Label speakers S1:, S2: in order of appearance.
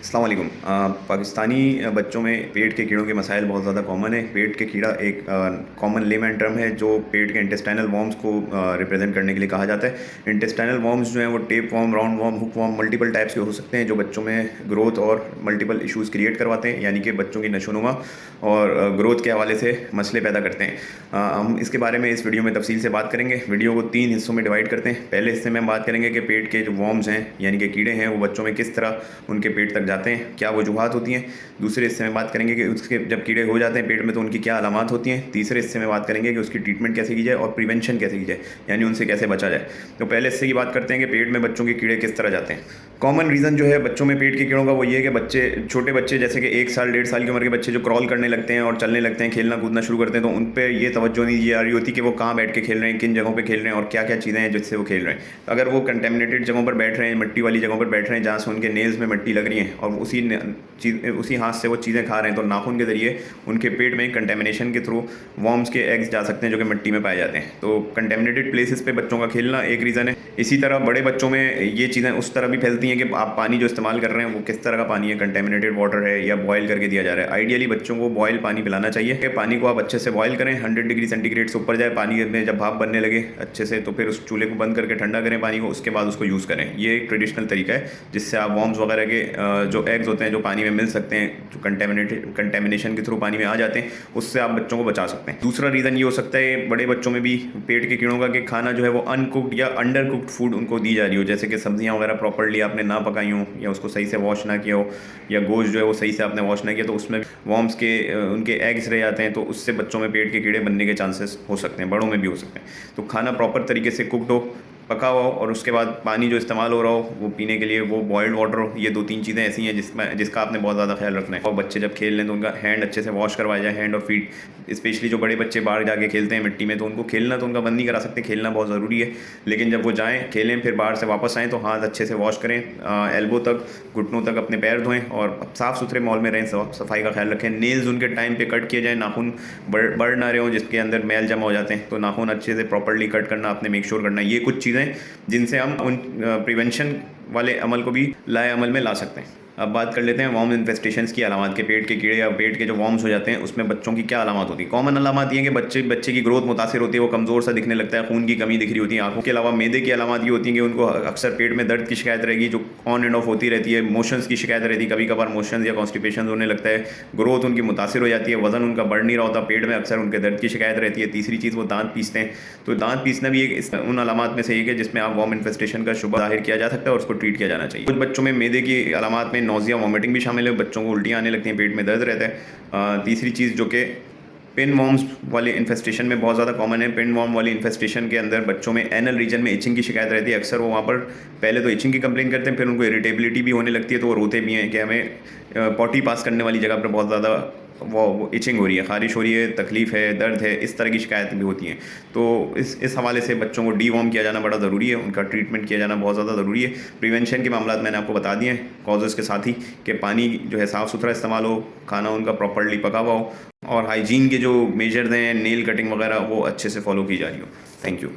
S1: अस्सलाम वालेकुम। पाकिस्तानी बच्चों में पेट के कीड़ों के मसाइल बहुत ज़्यादा कॉमन है। पेट के कीड़ा एक कॉमन लेमैन टर्म है जो पेट के इंटेस्टाइनल वॉर्म्स को रिप्रेजेंट करने के लिए कहा जाता है। इंटेस्टाइनल वॉर्म्स जो हैं वो tape warm, round warm, hook warm, multiple types के हो सकते हैं जो बच्चों में ग्रोथ और मल्टीपल इशूज़ क्रिएट करवाते हैं, यानी कि बच्चों की नशोनुमा और ग्रोथ के हवाले से मसले पैदा करते हैं। हम इसके बारे में इस वीडियो में तफसील से बात करेंगे। वीडियो को 3 हिस्सों में डिवाइड करते हैं। पहले हिस्से में हम बात करेंगे कि पेट के जो वॉर्म्स हैं यानी कि कीड़े हैं वो बच्चों में किस तरह उनके पेट तक जाते हैं, क्या वजूहात होती हैं। दूसरे हिस्से में बात करेंगे कि उसके जब कीड़े हो जाते हैं पेट में तो उनकी क्या अलामात होती हैं। तीसरे हिस्से में बात करेंगे कि उसकी ट्रीटमेंट कैसे की जाए और प्रिवेंशन कैसे की जाए, यानी उनसे कैसे बचा जाए। तो पहले हिस्से की बात करते हैं कि पेट में बच्चों के कीड़े किस तरह जाते हैं। कॉमन रीज़न जो है बच्चों में पेट के कीड़ों का वो ये है कि बच्चे, छोटे बच्चे जैसे कि 1 साल 1.5 साल की उम्र के बच्चे जो क्रॉल करने लगते हैं और चलने लगते हैं, खेलना कूदना शुरू करते हैं, तो उन पर ये तवज्जो नहीं दी जा रही होती कि वो कहाँ बैठ के खेल रहे हैं, किन जगहों पे खेल रहे हैं और क्या क्या चीज़ें हैं जिससे वो खेल रहे हैं। अगर वो कंटेमिनेटेड जगहों पर बैठ रहे हैं, मिट्टी वाली जगहों पर बैठ रहे हैं जहाँ से उनके नेल्स में मिट्टी लग रही है और उसी हाथ से वो चीज़ें खा रहे हैं, तो नाखून के ज़रिए उनके पेट में कंटेमिनेशन के थ्रू वॉर्म्स के एग्स जा सकते हैं जो कि मिट्टी में पाए जाते हैं। तो कंटेमिनेटेड प्लेसेस पे बच्चों का खेलना एक रीज़न है। इसी तरह बड़े बच्चों में ये चीज़ें उस तरह भी फैलती हैं कि आप पानी जो इस्तेमाल कर रहे हैं वो किस तरह का पानी है, कंटेमिनेटेड वाटर है या बॉयल करके दिया जा रहा है। आइडियली बच्चों को बॉयल पानी पिलाना चाहिए कि पानी को आप अच्छे से बॉयल करें, 100 डिग्री सेंटीग्रेड से ऊपर जाए पानी में, जब भाप बनने लगे अच्छे से तो फिर उस चूल्हे को बंद करके ठंडा करें पानी को, उसके बाद उसको यूज़ करें। ये एक ट्रेडिशनल तरीका है जिससे आप वॉर्म्स वगैरह के जो एग्स होते हैं जो पानी में मिल सकते हैं, जो कंटेमिनेशन के थ्रू पानी में आ जाते हैं, उससे आप बच्चों को बचा सकते हैं। दूसरा रीज़न ये हो सकता है बड़े बच्चों में भी पेट के कीड़ों का कि खाना जो है वो अनकुक्ड या अंडर कुक्ड फूड उनको दी जा रही हो, जैसे कि सब्जियां वगैरह प्रॉपर्ली आपने ना पकाई हो या उसको सही से वॉश ना किया हो या गोश्त जो है वो सही से आपने वॉश ना किया, तो उसमें वॉर्म्स के उनके एग्स रह जाते हैं, तो उससे बच्चों में पेट के कीड़े बनने के चांसेस हो सकते हैं, बड़ों में भी हो सकते हैं। तो खाना प्रॉपर तरीके से कुक्ड हो, पका हुआ हो और उसके बाद पानी जो इस्तेमाल हो रहा हो वो पीने के लिए वो बॉयल्ड वाटर हो। ये 2-3 चीज़ें ऐसी हैं जिसका आपने बहुत ज़्यादा ख्याल रखना है। और बच्चे जब खेल लें तो उनका हैंड अच्छे से वॉश करवाया जाए, हैंड और फीट। स्पेशली जो बड़े बच्चे बाहर जाके खेलते हैं मिट्टी में, तो उनको खेलना तो उनका बंद नहीं करा सकते, खेलना बहुत ज़रूरी है, लेकिन जब वो जाएँ खेलें फिर बाहर से वापस आएँ तो हाथ अच्छे से वॉश करें, एल्बो तक, घुटनों तक अपने पैर धोएँ और साफ़ सुथरे माहौल में रहें, सफाई का ख्याल रखें। नेल्स उनके टाइम पे कट किए जाए, नाखून बढ़ ना रहे हों जिसके अंदर मैल जमा हो जाते हैं, तो नाखून अच्छे से प्रॉपर्ली कट करना आपने मेक श्योर करना। ये कुछ चीज़ें जिनसे हम उन प्रिवेंशन वाले अमल को भी लाए अमल में ला सकते हैं। अब बात कर लेते हैं वॉर्म इन्फेस्टेशंस की अलामात के। पेट के कीड़े या पेट के जो वॉर्म्स हो जाते हैं उसमें बच्चों की क्या अलामात होती है। कॉमन अलामात ये हैं कि बच्चे की ग्रोथ मुतासिर होती है, वो कमज़ोर सा दिखने लगता है, खून की कमी दिख रही होती है आंखों के अलावा। मैदे की अलामात ये होती हैं कि उनको अक्सर पेट में दर्द की शिकायत रहेगी जो ऑन एंड ऑफ होती रहती है। मोशंस की शिकायत रहती है, कभी कभार मोशंस या कॉन्स्टिपेशन होने लगता है। ग्रोथ उनकी मुतासिर हो जाती है, वजन उनका बढ़ नहीं रहा होता, पेट में अक्सर उनके दर्द की शिकायत रहती है। तीसरी चीज़ वो दांत पीसते हैं, तो दांत पीसना भी एक उन अलामात में से एक है जिसमें आप वॉर्म इन्फेस्टेशन का शुबा जाहिर किया जा सकता है और उसको ट्रीट किया जाना चाहिए। कुछ बच्चों में मैदे की अलामात में नोज़िया, वॉमिटिंग भी शामिल है, बच्चों को उल्टियाँ आने लगती हैं, पेट में दर्द रहता है। तीसरी चीज़ जो कि पिन वॉर्म्स वाले इन्फेस्टेशन में बहुत ज़्यादा कॉमन है। पिन वॉर्म वाली इन्फेस्टेशन के अंदर बच्चों में एनल रीजन में इचिंग की शिकायत रहती है। अक्सर वो वहाँ पर पहले तो इचिंग की कंप्लेन करते हैं, फिर उनको इरिटेबिलिटी भी होने लगती है, तो वो रोते भी हैं कि हमें पॉटी पास करने वाली जगह पर बहुत ज़्यादा वो इचिंग हो रही है, ख़ारिश हो रही है, तकलीफ़ है, दर्द है, इस तरह की शिकायतें भी होती हैं। तो इस हवाले से बच्चों को डीवॉर्म किया जाना बड़ा ज़रूरी है, उनका ट्रीटमेंट किया जाना बहुत ज़्यादा ज़रूरी है। प्रिवेंशन के मामला मैंने आपको बता दिए हैं कॉजेज़ के साथ ही, कि पानी जो है साफ़ सुथरा इस्तेमाल हो, खाना उनका प्रॉपर्ली पका हुआ हो और हाइजीन के जो मेजर्स हैं, नेल कटिंग वगैरह वो अच्छे से फॉलो की जा रही हो। Thank you.